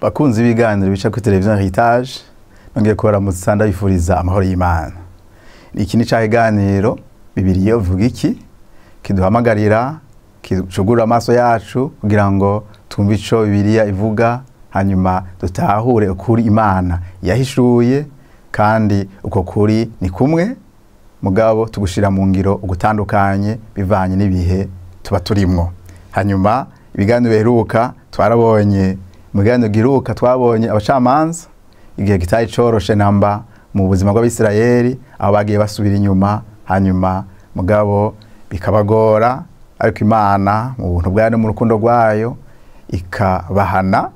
bakunzi ibiganiro bica kuri televiziyo Heritage nongeye kubaramutsa ndabifuriza amahoro y'Imana. Iki ni ca kiganiro Bibiliya ivuga iki kiduhamagarira kicugura amaso yacu kugira ngo twumve ico Bibiliya ivuga hanyuma dutahure ukuri Imana yahishuye kandi uko kuri ni kumwe mugabo tugushira mu ngiro ugutandukanye bivanye n'ibihe tuba turimwo. Hanyuma ibiganiro biheruka twarabonye mu biganiro giheruka twabonye abacamanza igihe kitari coroshe namba mu buzima bw'Abisirayeli aho bagiye basubira inyuma hanyuma mugabo bikabagora ariko Imana mu buntu bwayo mu rukundo rwayo ikabahana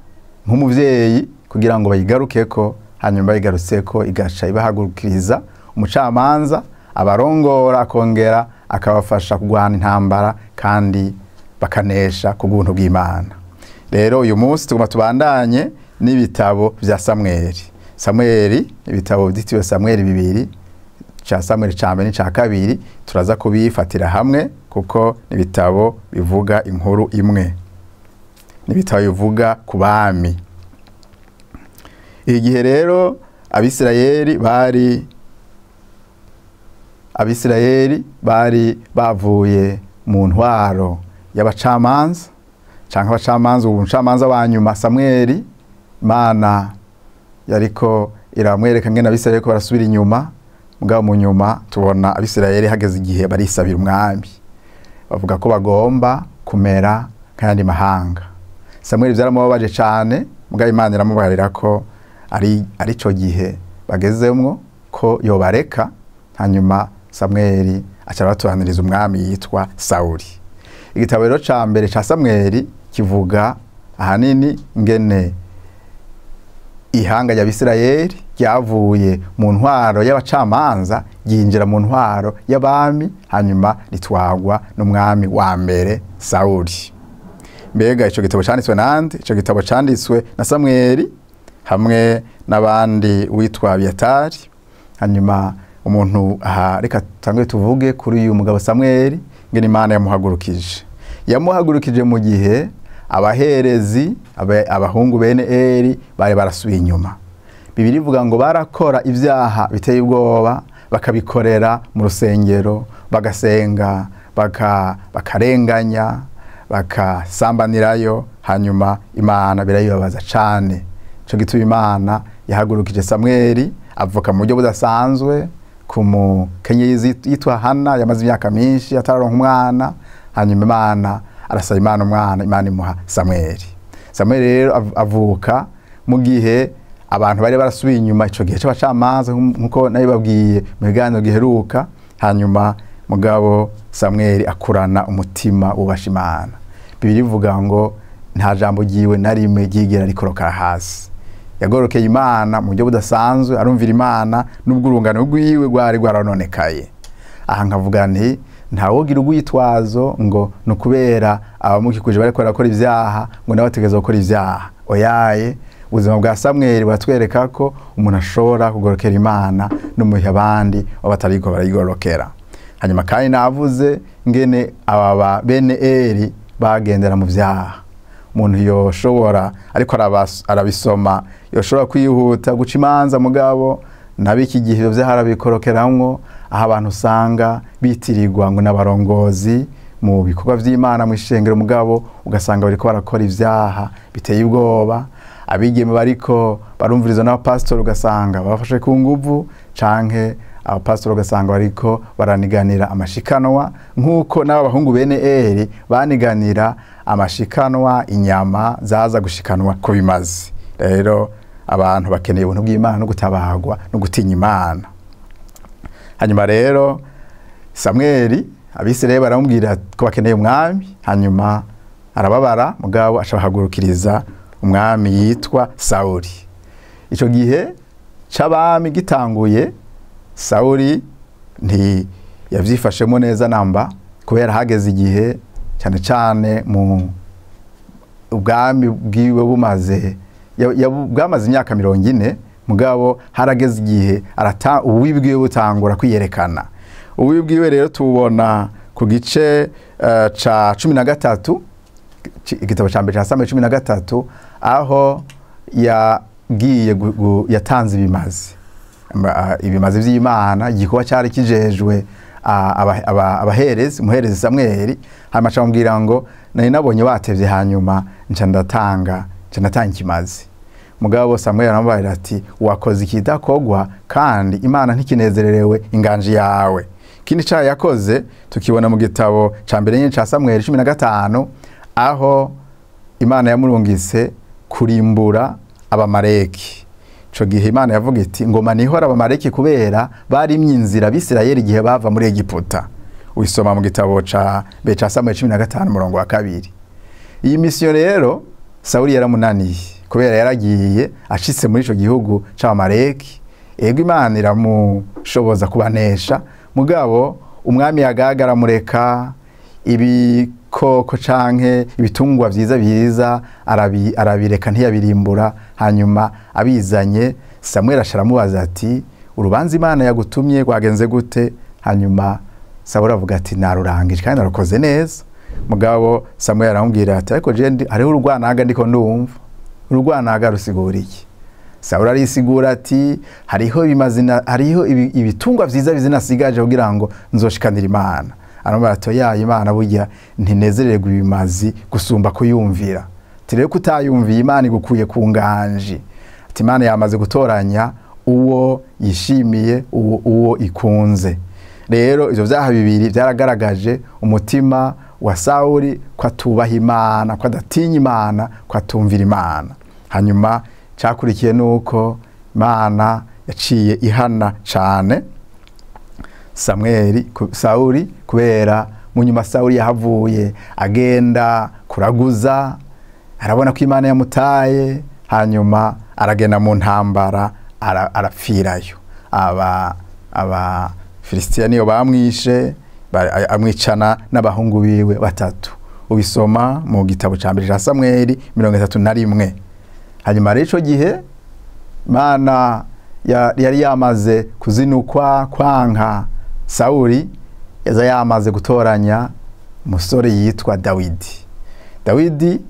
nk'umuvyeyi kugira ngo bayigarukeko hanyuma bayigarutseko igaca ibahagurukiriza umucamanza abarongora akongera akabafasha kugwana intambara kandi bakanesha ku buntu bw'Imana. Rero uyu munsi tuguma tubandanye n'ibitabo vya Samweli, ibitabo vyitiriwe Samweli bibiri, ca Samweli ca mbere ca kabiri turaza kubifatira hamwe kuko n'ibitabo bivuga inkuru imwe. N'ibitabo bivuga ku bami. Igihe rero Abisirayeli bari bavuye mu ntwaro y'abacamanza canke abacamanza umucamanza wa nyuma Samweli Imana yariko iramwereka ngene Abisirayeli ko barasubira inyuma mugabo mu nyuma tubona Abisirayeli hageze igihe barisabira umwami bavuga ko bagomba kumera nk'ayandi mahanga. Samweli vyaramubabaje cane mugabo Imana iramubarira ko ari co gihe bagezemwo ko yobareka hanyuma Samweli aca batuhaniriza umwami yitwa Sauli. Igitabo rero ca mbere ca Samweli kivuga ahanini ngene ihanga y'Abisirayeli ryavuye mu ntwaro y'abacamanza yinjira mu ntwaro y'abami hanyuma ritwagwa n'umwami wa mbere Sauli. Mbega ico gitabo canditswe nande? Ico gitabo canditswe na Samweli hamwe n'abandi witwa Abiyatari. Hanyuma umuntu aha reka tangwe tuvuge kuri uyu mugabo Samweli ngene Imana yamuhagurukije mu gihe abaherezi abahungu bene Eli bari barasubiye inyuma. Bibiri ivuga ngo barakora ivyaha biteye ubwoba bakabikorera mu rusengero bagasenga bakarenganya bakasambanirayo hanyuma Imana birayibabaza cane. Ico gituma Imana yahagurukije Samweli avuka mu buryo budasanzwe ku mukenyezi yitwa Hana yamaze imyaka myinshi atararonka umwana hanyuma Imana arasaba Imana umwana Imana imuha Samweli. Samweli rero avuka mu gihe abantu bari barasubiye inyuma ico gihe c'abacamanza nkuko nabibabwiye mu biganiro giheruka hanyuma mugabo Samweli akurana umutima wubasha Imana. Bibiri ivuga ngo nta jambo ryiwe na rimwe ryigera rikorokara hasi. Yagorokeye Imana mu buryo budasanzwe arumvira Imana n'ubwo urungano rwiwe rwari rwarononekaye. Aha nkavuga nti ntawogira urwitwazo ngo nukubera abamukikuje bariko barakora ivyaha ngo nawe ategezwa gukora ivyaha. Oyaye ubuzima bwa Samweli buratwereka ko umuntu ashobora kugorokera Imana no muhe abandi batariko barayigorokera. Hanyuma kandi navuze ngene aba bene Eli bagendera mu vyaha. Umuntu yoshobora ariko arabisoma yoshobora kwihuta guca imanza mugabo nabiki gihe ivyo vyaha arabikorokeramwo aho abantu usanga bitirirwa ngo n'abarongozi mu bikorwa vy'Imana mu ishengero mugabo ugasanga bariko barakora ivyaha biteye ubwoba. Abigeme bariko barumviriza n'abapastor ugasanga bafashe ku nguvu canke abapastor ugasanga bariko baraniganira amashikanwa nkuko n'abahungu bene Eli baniganira amashikanwa inyama zaza gushikanwa ko bimaze. Rero abantu bakeneye ubuntu bw'Imana no gutabagwa no gutinya Imana. Hanyuma rero Samweli Abisirayeli baramubwira ko bakeneye umwami hanyuma arababara mugabo acabahagurukiriza umwami yitwa Sauli. Ico gihe c'abami gitanguye Sauli yavyifashemo neza namba kubera hageze igihe cyane cyane mu ubwami bwiwe bwamaze imyaka 40 mugabo harageze igihe ububi bwiwe butangura kwiyerekana. Ububi bwiwe rero tubona ku gice ca 13 igitabo ca mbere ca Samweli 13 aho yatanze ibimazi vy'Imana, igikorwa cyari kijejwe abaherezi, umuherezi Samweli. Hanyuma acamubwira ngo nari nabonye watevye, hanyuma nca ndatanga ikimazi. Mugabo Samweli aramubwira ati wakoze ikidakogwa, kandi Imana ntikinezererewe inganji yawe. Kindi cyaha yakoze tukibona mu gitabo ca mbere nyine ca Samweli 15, aho Imana yamurungise kurimbura Abamaleki. Ico gihe Imana yavuga iti ngoma nihora Abamaleki kubera barimye inzira Abisirayeli igihe bava muri Egiputa. Wisoma mu gitabo ca Samweli 15:2. Iyi misiyo rero Sawuli yaramunaniye kubera yaragiye ashitse muri ico gihugu c'Abamaleki. Ego Imana iramushoboza kubanesha, mugabo umwami yagagara mureka ibikoko canke ibitungwa vyiza arabireka ntiyabirimbura. Hanyuma abizanye Samweli asharamubaza ati urubanza Imana yagutumye rwagenze gute? Hanyuma Sawuli avuga ati narurangije kandi narukoze neza. Mugabo Samweli aramubwira ati ariko je hariho urwanaga ndiko ndumva. Urwanaga rusigura iki? Sawuli arisigura ati hariho ibitungwa vyiza bizinasigaje kugira ngo nzoshikanira Imana. Aramubwira ati ya Imana burya ntinezererwa ibimazi gusumba kuyumvira. Tireko kutayumviye Imana igukuye ku nganji. Ati Imana yamaze gutoranya uwo yishimiye, uwo ikunze. Rero ivyo vyaha bibiri byaragaragaje umutima wa Sawuli ko atubaha Imana, ko adatinya Imana, ko atumvira Imana. Hanyuma cakurikiye nuko Imana yaciye ihana cane Sawuli kubera munyuma Sawuli yahavuye agenda kuraguza, arabona ko Imana yamutaye, hanyuma aragenda mu ntambara arapfirayo. aba Filistia niyo bamwishe, amwicana n'abahungu biwe 3. Ubisoma mu gitabo ca mbere ca Samweli 31. Hanyuma rero ico gihe Imana yari yamaze kuzinukwa kwanka Sawuli, yaza yamaze gutoranya umusore yitwa Dawidi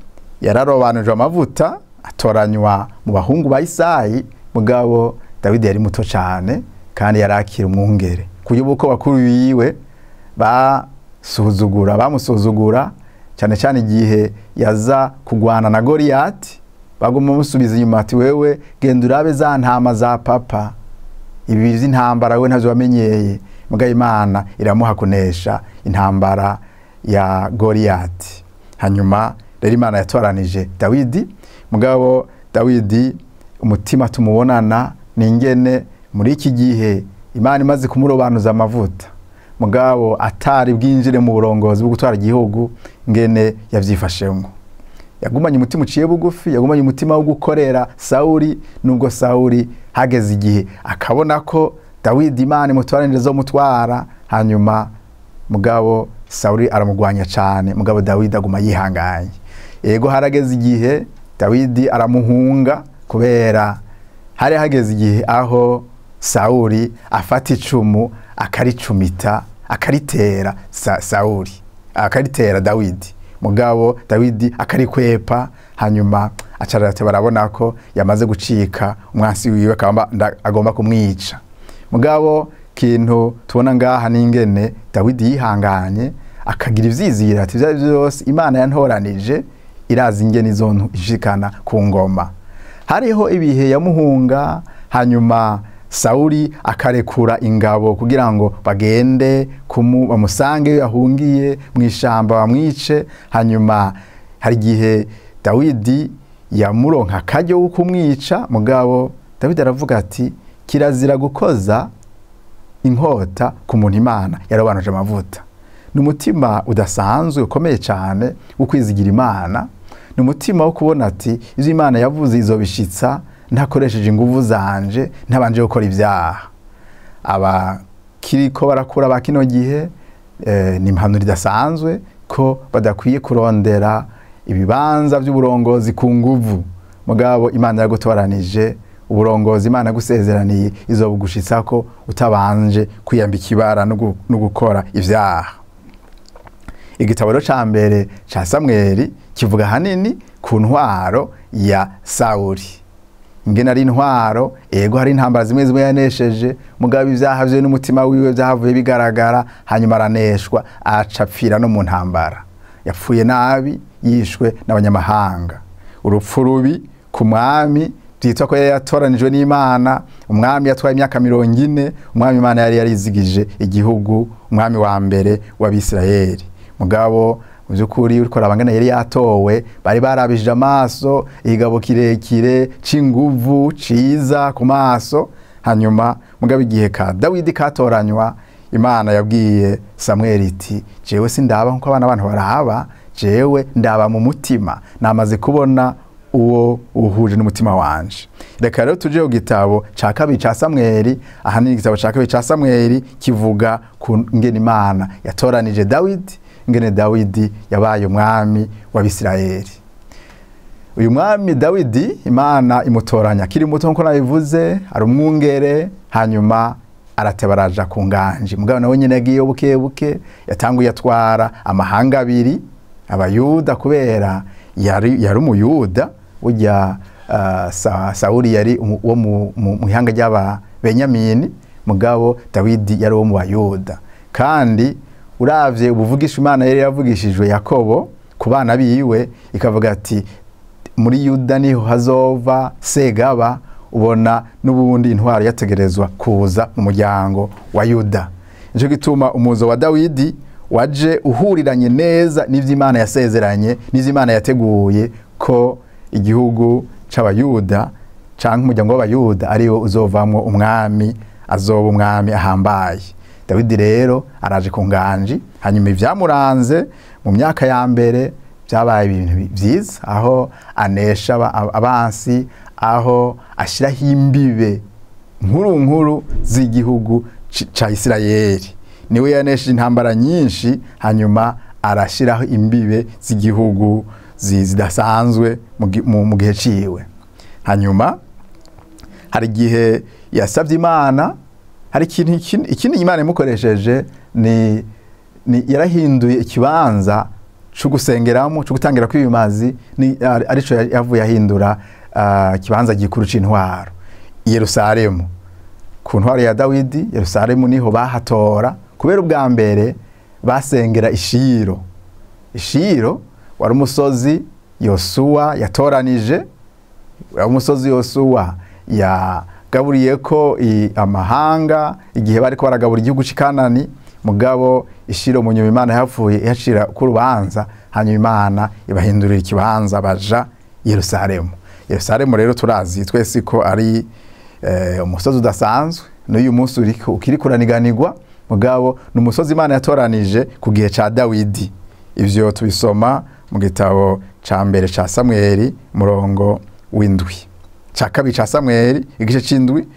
yararobanujwe amavuta atoranywa mu bahungu ba Isayi. Mugabo Dawidi yari muto cyane kandi yarakira umwungere, kuyubuko bakuru biwe bamusuzugura cyane igihe yaza kugwana na Goliyati. Baguma musubiza inyuma ati wewe genda urabe za ntama za papa, ibi z'intambara we ntazo wamenyeye. Mugabo Imana iramuha kunesha intambara ya Goliyati. Hanyuma rero Imana yatoranije Dawidi. Mugabo Dawidi umutima tumubonana ningene muri iki gihe Imana imaze kumurobanuza amavuta, mugabo atari bwinjire mu burongozi bwo gutwara igihugu ngene yavyifashemwo. Yagumanye umutima uciye bugufi, yagumanye umutima wo gukorera Sawuli, nubwo Sawuli hageze igihe akabona ko Dawidi Imana imutwaranije zo mutwara. Hanyuma mugabo Sawuli aramugwanya cyane, mugabo Dawidi aguma yihanganye. Ego harageze igihe Dawidi aramuhunga kubera hari hageze igihe aho Sawuli afata icumu akaricumita akaritera Sawuli, akaritera Dawidi. Mugabo Dawidi akarikwepa. Hanyuma acarate barabona ko yamaze gucika umwansi wiwe agomba kumwica. Mugabo kintu tubona ngaha ningene Dawidi yihanganye akagira ivyizira ati byose Imana yantoranije irazi ingene izontu ishikana ku ngoma. Hariho ibihe yamuhunga, hanyuma Sawuli akarekura ingabo kugira ngo bagende bamusange yahungiye mwishamba bamwice. Hanyuma hari gihe Dawidi yamuronka akaryo wo kumwica. Mugabo Dawidi aravuga ati kirazira gukoza inkota ku muntu Imana yarobanuje amavuta. N'umutima udasanzwe ukomeye cyane ukwizigira Imana, n'umutima wo kubona ati ivyo Imana yavuze izobishitsa ntakoresheje inguvu zanje, ntabanje gukora ivyaha. Abakiriko barakura bakino gihe ni impanuro idasanzwe ko badakwiye kurondera ibibanza by'uburongozi ku nguvu. Mugabo Imana yagutoranije uburongozi, Imana gusezeraniye izobugushitsako utabanje kwiyambika ibara no gukora ivyaha. Igitabo rero ca mbere ca Samweli kivuga hanini ku ntwaro ya Sawuli. ingene ari intwaro, ego hari intambara zimwe zimwe yanesheje, mugabo ibyaha vye n'umutima wiwe byahavuye bigaragara, hanyuma araneshwa acapfira no mu ntambara. Yapfuye nabi, yishwe n'abanyamahanga. Urupfu rubi ku mwami byitwa ko yari yatoranijwe n'Imana, umwami yatwaye imyaka 40, umwami Imana yari yarizigije igihugu, umwami wa mbere w'Abisirayeli. Mugabo mu by'ukuri uriko rabangana yari yatowe, bari barabije amaso igabo kirekire c'inguvu ciza ku maso. Hanyuma mugabo igihe ka Dawidi katoranywa, Imana yabwiye Samuel iti jewe sindaba nko abana abantu baraba, jewe ndaba mu mutima, namaze kubona uwo uhuje n'umutima wanje. Reka rero tuje ku gitabo ca kabiri ca Samuel. Aha ni igitabo ca kabiri ca Samuel kivuga ku ngene Imana yatoranije Dawidi, ngene Dawidi yabaye umwami w'Abisirayeli. Uyu mwami Dawidi Imana imutoranya kiri muto nko nabivuze, ari umwungere, hanyuma aratebaraja ku nganje. Mugabo nawe nyene yagiye buke yatanguye atwara amahanga abiri, Abayuda kubera yari umuyuda. Ujya Sauli yari wo mu ihanga ry'aba Benyamini, mugabo Dawidi yari wo mu Bayuda. Kandi uravye ubuvugisha Imana yari yavugishijwe Yakobo ku bana biwe, ikavuga ati muri Yuda niho hazova segaba, ubona n'ubundi intwaro yategerezwa kuza mu muryango wa Yuda. Nico gituma umuzo wa Dawidi waje uhuriranye neza n'ivy'Imana yasezeranye, n'ivy'Imana yateguye ko igihugu c'Abayuda canke umuryango w'Abayuda ariwo uzovamwo umwami, azoba umwami ahambaye. Dawidi rero araje ku nganji, hanyuma ivyamuranze mu myaka ya mbere byabaye ibintu vyiza, aho anesha abansi, aho ashiraho imbibe nkuru z'igihugu ca Isirayeli. Niwe yanesheje intambara nyinshi, hanyuma arashiraho imbibe z'igihugu zidasanzwe mu gihe ciwe. Hanyuma hari igihe yasavye Imana, hari ikindi Imana imukoresheje, ni yarahinduye ikibanza cyo gusengeramo, cyo gutangira kwibimazi, arico yavuye ahindura ikibanza gikuru c'intwaro Yerusalemu. Ku ntwaro ya Dawidi Yerusalemu niho bahatora, kubera ubwa mbere basengera Ishiro. Ishiro wari umusozi Yosuwa yatoranije, wari umusozi Yosuwa yagaburiye ko amahanga igihe bariko baragabura igihugu c'Ikanani. Mugabo Ishiro mu nyuma Imana yapfuye ihashira ku rubanza, hanyuma Imana ibahindurira ikibanza baja Yerusalemu. Yerusalemu rero turazi twese ko ari umusozi udasanzwe, n'uyu munsi ukiri kuraniganirwa, mugabo n'umusozi Imana yatoranije ku gihe ca Dawidi. Ivyo tubisoma mu gitabo ca mbere ca Samuel murongo w'indwi, ca kabiri ca Samuel igice c'indwi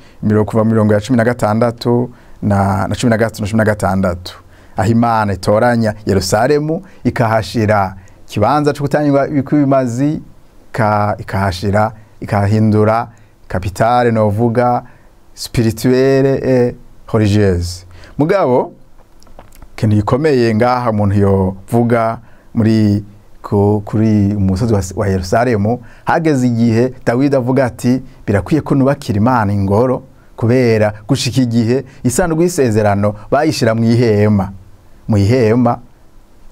kuva mirongo ya 16 na 16. Aho Imana itoranya Yerusalemu, ikahashira kibanza cyo gutangirwa ibimazi, ikahashira ikahindura capitale novuga spirituelle et religieuse. Mugabo kintu gikomeye ngaha umuntu yovuga kuri umusozi wa Yerusalemu, hageze igihe Dawidi avuga ati birakwiye ko nubakira Imana ingoro, kubera gushika igihe isanduku y'isezerano bayishira mu ihema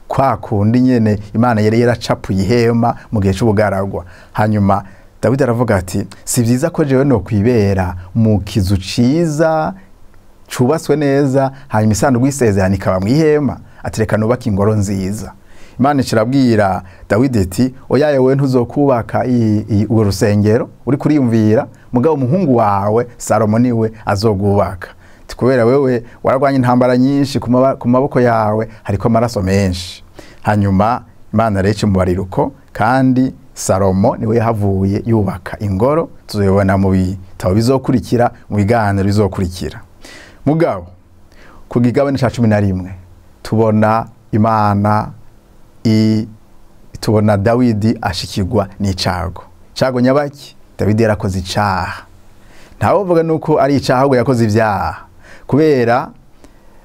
kwa kundi nyene Imana yari yaracapuye ihema mu gihe c'ubugaragwa. Hanyuma Dawidi aravuga ati si vyiza ko jewe no kwibera mu kizu ciza cubaswe neza, hanyuma isanduku y'isezerano ikaba mu ihema, atireka nubaka ingoro nziza. Imana kirabwira Dawidi ati oyaye wewe ntuzokubaka uwo rusengero uri kuriyumvira, mugabo umuhungu wawe Salomo niwe azogubaka. Kubera wewe waragwanye intambara nyinshi, ku maboko yawe hariko amaraso menshi. Hanyuma Imana rece mubariruko, kandi Salomo niwe yahavuye yubaka ingoro. Tuzobona mu bitabo bizokurikira, mu biganiro bizokurikira. Mugabo ku gigabane ca 11 tubona Imana tubona Dawidi ashikirwa n'icago. Cago nyabaki? Dawidi yarakoze icaha. Ntawe uvuga nuko ari icaha ahubwo yakoze ivyaha, kubera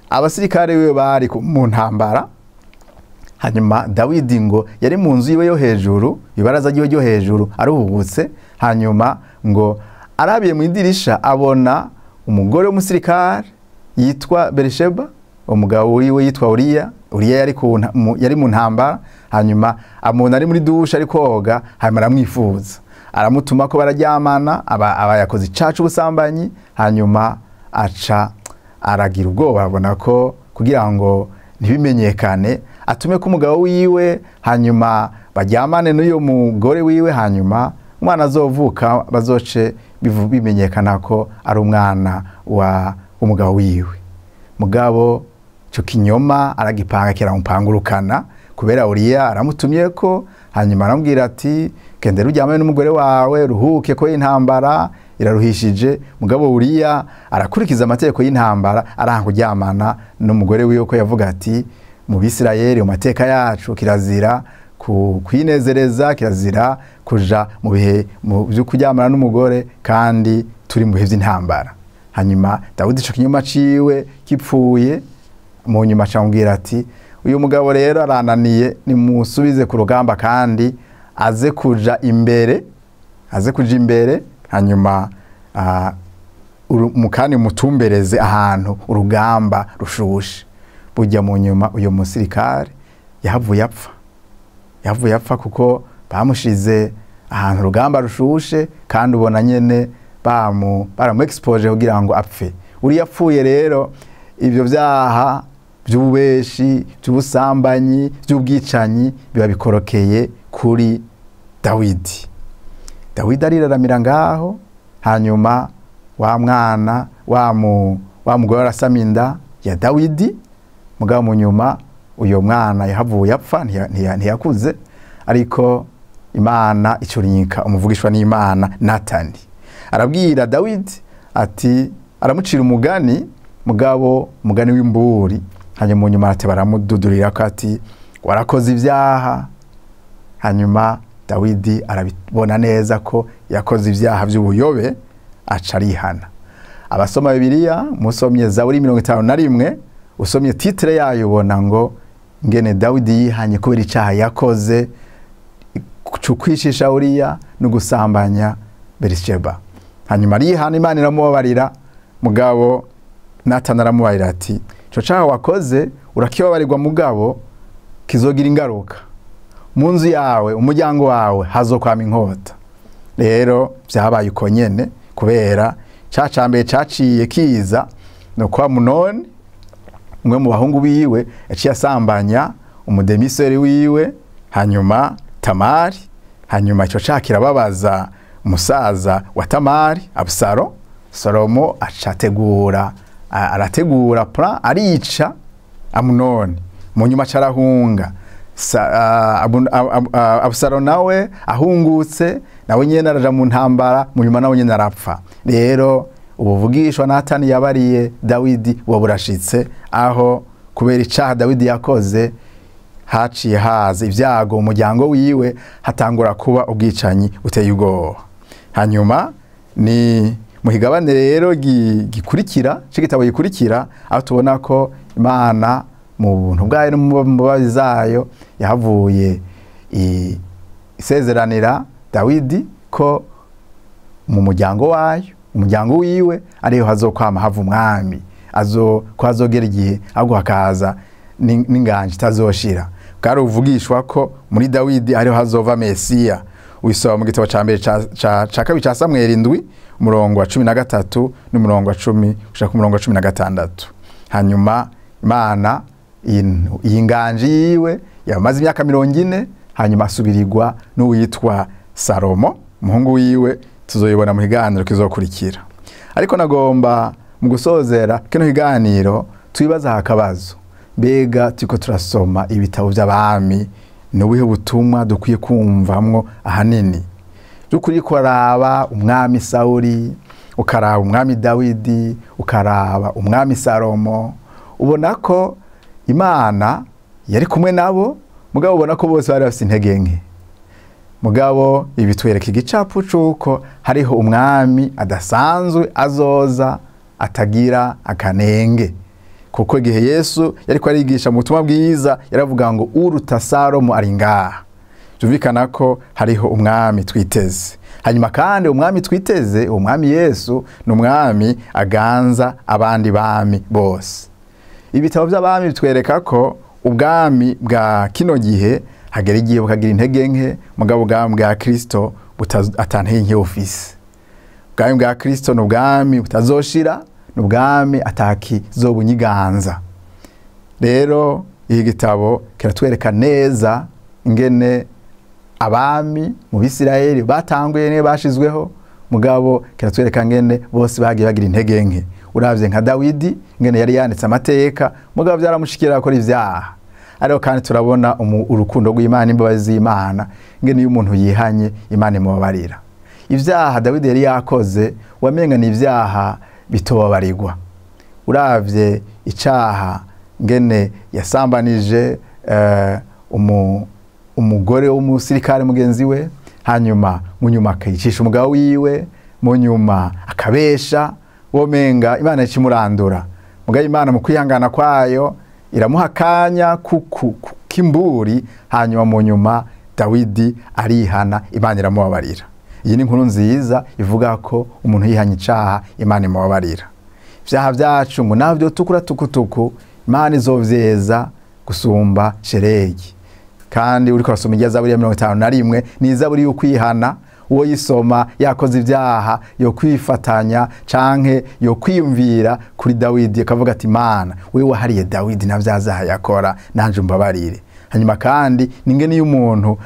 abasirikare biwe bari mu ntambara. Hanyuma Dawidi ngo yari mu nzu yiwe yo hejuru, ibaraza ryo hejuru aruhubutse, hanyuma ngo arabiye mu idirisha abona umugore w'umusirikare yitwa Berisheba, umugabo wiwe yitwa Uriya. Uriya yari mu ntambara, hanyuma amubona ari muri dushe ari koga, hanyuma aramwifuza, aramutuma ko bararyamana, aba yakoze icaha c'ubusambanyi, hanyuma aca aragira ubwoba, abona ko kugira ngo ntibimenyekane atume ko umugabo wiwe, hanyuma baryamane n'uyo mugore wiwe, hanyuma umwana azovuka bazoce bimenyekana ko ari umwana w'umugabo wiwe. Mugabo ico kinyoma aragipanga kiramupangurukana, kubera Uriya aramutumye ko, hanyuma aramubwira ati genda uryamane n'umugore wawe, ruhuke ko intambara iraruhishije. Mugabo Uriya arakurikiza amategeko y'intambara, aranga kuryamana n'umugore wiwe, ko yavuga ati mu Bisirayeli mu mateka yacu kirazira kwinezereza, kirazira kuja mu bihe byo kuryamana n'umugore kandi turi mu bihe by'intambara. Hanyuma Dawidi ico kinyoma ciwe kipfuye, mu nyuma acamubwira ati uyu mugabo rero arananiye, nimusubize ku rugamba kandi aze kuja imbere, hanyuma mukani mutumbereze ahantu urugamba rushushe. Burya mu nyuma uyu musirikare yahavuye apfa kuko bamushize ahantu urugamba rushushe, kandi ubona nyene baramu expose kugira ngo apfe. Uriya apfuye rero, ivyo vyaha by'ububeshi, by'ubusambanyi, by'ubwicanyi biba bikorokeye kuri Dawidi. Dawidi ariraramira ngaho, hanyuma wa mwana wa mugore arasama inda ya Dawidi. Mugabo mu nyuma uyo mwana yahavuye apfa, ntiyakuze, ariko Imana icurinyika umuvugishwa n'Imana Natani arabwira Dawidi ati, aramucira umugani, mugabo umugani w'imburi. Hanyuma mu nyuma ati baramududurira ko ati warakoze ivyaha. Hanyuma Dawidi arabibona neza ko yakoze ivyaha by'ubuyobe, aca arihana. Abasoma Bibiliya musomye Zaburi 51, usomye titre yayo ubona ngo ngene Dawidi yihanye kubera icaha yakoze cukwishisha Uriya no gusambanya Berisheba. Hanyuma arihana, Imana iramubabarira. Mugabo Natani aramubarira ati ico caha wakoze urakibabarirwa, mugabo kizogira ingaruka mu nzu yawe, umuryango wawe hazokwama inkota. Rero vyabaye uko nyene, kubera cacambere caciye kiza no kwa Amunoni, umwe mu bahungu biwe yaciye asambanya umudemiseri wiwe, hanyuma Tamari. Hanyuma ico caha kirababaza umusaza wa Tamari, Abusalomo. Salomo arategura plan, arica Amunoni. Mu nyuma carahunga. Abusalomo nawe ahungutse, nawe nyene araja mu ntambara, mu nyuma nawe nyene arapfa. Rero ubuvugishwa Natani yabariye Dawidi buba burashitse, aho kubera icaha Dawidi yakoze haciye haza ivyago umuryango wiwe, hatangura kuba ubwicanyi uteye ubwoba. Hanyuma ni muhigabane rero gikurikira c'igitabo gikurikira, aho tubona ko Imana mu buntu bwayo no mu mbabazi zayo yahavuye isezeranira Dawidi ko mu muryango wayo, umuryango wiwe ariho hazokwama hava umwami, ko hazogera igihe ahubwo hakaza n'inganje itazoshira. Bwari uvugishwa ko muri Dawidi ariho hazova Mesiya. Wisoma mu gitabo ca mbere ca kabiri ca Samweli 7 umurongo wa 13 n'umurongo wa 10 gushika ku murongo wa 16. Hanyuma Imana inganje yiwe yamaze imyaka 40, hanyuma asubirirwa n'uwitwa Salomo umuhungu wiwe, tuzoyibona mu higaniro kizokurikira. Ariko nagomba mu gusozera kino higaniro twibaza hakabazo, mbega tuko turasoma ibitabo by'abami, nubuhe butumwa dukwiye kumvamwo ahanini? Dukuri kuraba umwami Sauli, ukaraba umwami Dawidi, ukaraba umwami Salomo, ubona ko Imana yari kumwe nabo, mugabo ubona ko bose bari bafite intege nke. Mugabo ibitwereka igicapu cuko hariho umwami adasanzwe azoza atagira akanenge. Kuko igihe Yesu yariko arigisha mu butumwa bwiza yaravuga ngo uruta Salomo ari ngaha. Byumvikana ko hariho umwami twiteze. hanyuma kandi umwami twiteze, umwami Yesu ni umwami aganza abandi bami bose. Ibitabo by'abami bitwereka ko ubwami bwa kino gihe hagera igihe bukagira intege nke, mugabo ubwami bwa Kristo atantege nke bufise. Ubwami bwa Kristo ni ubwami butazoshira, ni ubwami atakizobunyiganza. Rero iki gitabo kiratwereka neza ingene abami mu Bisirayeli batanguye ne bashizweho, mugabo kiratwereka ngene bose bagiye bagira intege nke. Uravye nka Dawidi ngene yari yanditse amateka, mugabo byaramushikira akora ivyaha. Ariko kandi turabona urukundo rw'Imana, imbabazi z'Imana, ngene iyo umuntu yihanye Imana imubabarira. Ivyaha Dawidi yari yakoze wamenga ni ivyaha bitobabarirwa. Uravye icaha ngene yasambanije umugore w'umusirikare mugenzi we, hanyuma munyuma akayicisha umugabo wiwe, munyuma akabesha, womenga Imana ikimurandura. Mugabo Imana mu kwihangana kwayo iramuha akanya kimburi, hanyuma munyuma Dawidi arihana, Imana iramubabarira. Iyi ni inkuru nziza ivuga ko umuntu yihanye icaha Imana imubabarira. Ivyaha vyacu ngo navyo tukura tukutuku Imana izovyeza gusumba sheregi. Kandi uriko urasoma Zaburi ya 51 ni Zaburi yo kwihana. Uwo yisoma yakoze ivyaha yo kwifatanya canke yo kwiyumvira kuri Dawidi, akavuga ati Imana wewe wahariye Dawidi na vyazaha yakora, nanje umbabarire. Hanyuma kandi ningene iyo umuntu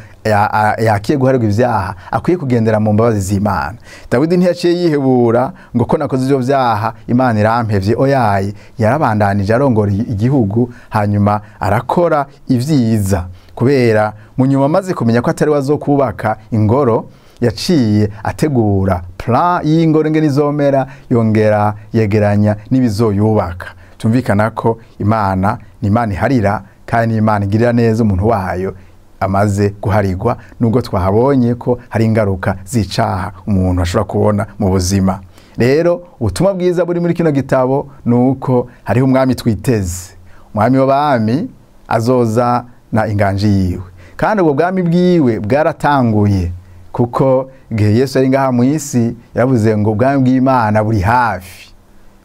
yakiye guharirwa ivyaha akwiye kugendera mu mbabazi z'Imana. Dawidi ntiyaciye yihebura ngo ko nakoze ivyo vyaha Imana irampevye, oyaye yarabandanije arongora igihugu, hanyuma arakora ivyiza. Kubera munyuma maze kumenya ko atari wazokubaka ingoro, yaciye ategura plan y'ingoro ngene izomera, yongera yegeranya n'ibizoyubaka. Tumvikana ko Imana ni Imana iharira, kandi Imana igirira neza umuntu wayo amaze guharirwa, nubwo twahabonye ko hari ingaruka z'icaha umuntu ashobora kubona mu buzima. Rero ubutumwa bwiza buri muri kino gitabo nuko hariho umwami twiteze, umwami w'abami azoza na inganji yiwe, kandi ubwo bwami bwiwe bwaratanguye, kuko igihe Yesu ari ngaha mu isi yavuze ngo ubwami bw'Imana buri hafi,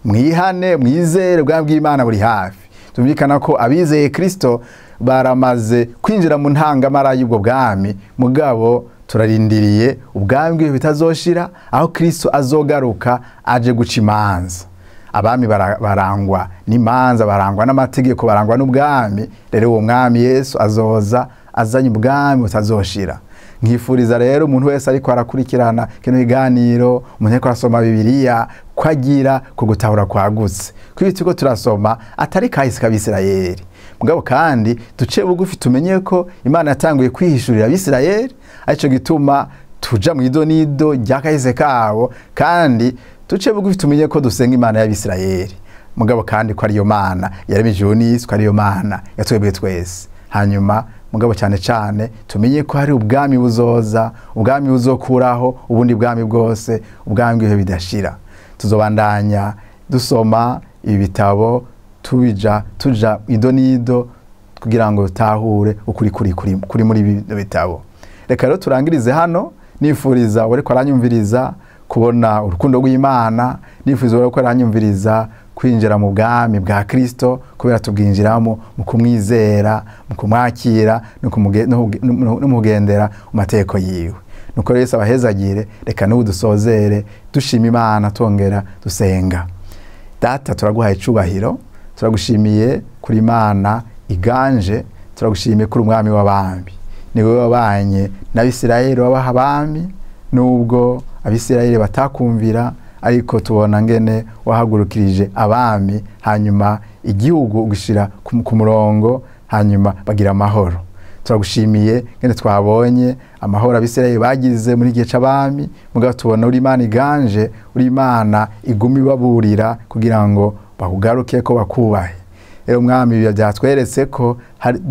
mwihane mwizere ubwami bw'Imana buri hafi. Tumvikana ko abizeye Kristo baramaze kwinjira mu ntangamara y'ubwo bwami, mugabo turarindiriye ubwami bwiwe bitazoshira, aho Kristo azogaruka aje guca imanza. Abami barangwa n'imanza, barangwa n'amategeko, barangwa n'ubwami. Rero uwo mwami Yesu azoza azanye ubwami butazoshira. Nkifuriza rero umuntu wese ariko arakurikirana kino kiganiro, umuntu ariko arasoma Bibiliya, kwagira ku gutahura kwagutse. Kwibitiko turasoma atari kahise k'Abisirayeli, mugabo kandi duce bugufi tumenye ko Imana yatanguye kwihishurira Abisirayeli, arico gituma tuja mu idonido rya kahise kabo, kandi duce bugufi tumenye ko dusenga Imana y'Abisirayeli, mugabo kandi ko ariyo Mana yaremye ijuru n'isi, ko ariyo Mana yatwebwe twese. Hanyuma mugabo cyane cyane tumenye ko hari ubwami buzoza, ubwami buzokuraho ubundi bwami bwose, ubwami bw'ibihe bidashira. Tuzobandanya dusoma ibitabo tuja idonido kugira ngo tahure ukuri kuri muri ibi bitabo. Reka rero turangirize hano, nifuriza ureko aranyumviriza kubona urukundo rw'Imana, nifuriza ureko aranyumviriza kwinjira mu bwami bwa Kristo, kubera tubwinjiramo mu kumwizera, mu kumwakira no mugendera umateko yiwe. Nuko Yesu abahezagire. Reka n'ubu dusozere dushima Imana, tongera dusenga. Data, turaguhaye icubahiro, turagushimiye kuri Imana iganje, turagushimiye kuri umwami w'abami. Niwe wabanye n'Abisirayeli wabaha abami, nubwo Abisirayeli batakumvira, ariko tubona ngene wahagurukirije abami, hanyuma igihugu gishira ku murongo, hanyuma bagira amahoro. Turagushimiye ngene twabonye amahoro Abisirayeli bagize muri gihe c'abami, mugabo tubona uri Imana iganje, uri Imana igumi baburira kugira ngo bakugaruke ko bakubahe. Rero umwami byatweretse ko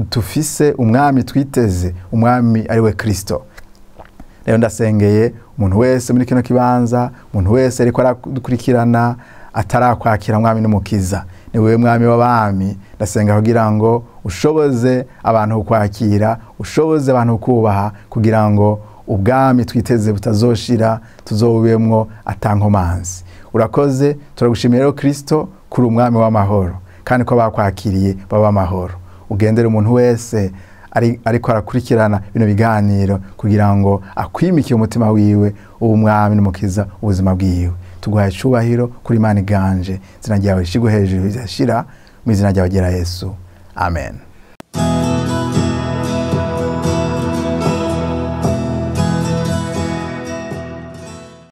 tufise umwami twiteze, umwami ari we Kristo. Rero ndasengeye umuntu wese muri kino kibanza, umuntu wese ariko aradukurikirana atarakwakira umwami n'umukiza, ni wewe mwami w'abami. Ndasenga kugira ngo ushoboze abantu kwakira, ushoboze abantu kubaha, kugira ngo ubwami twiteze butazoshira tuzobubemwo atankomanzi. Urakoze, turagushimira rero Kristo kuri umwami w'amahoro kandi ko bakwakiriye baba amahoro. Ugendere umuntu wese ariko arakurikirana bino biganiro kugira ngo akwimikiye umutima wiwe umwami n'umukiza ubuzima bwiwe. Tuguhaye icubahiro kuri Imana iganje, izina ryawe rishigwe hejuru bizashira, mu izina ryawe ryera Yesu, amen.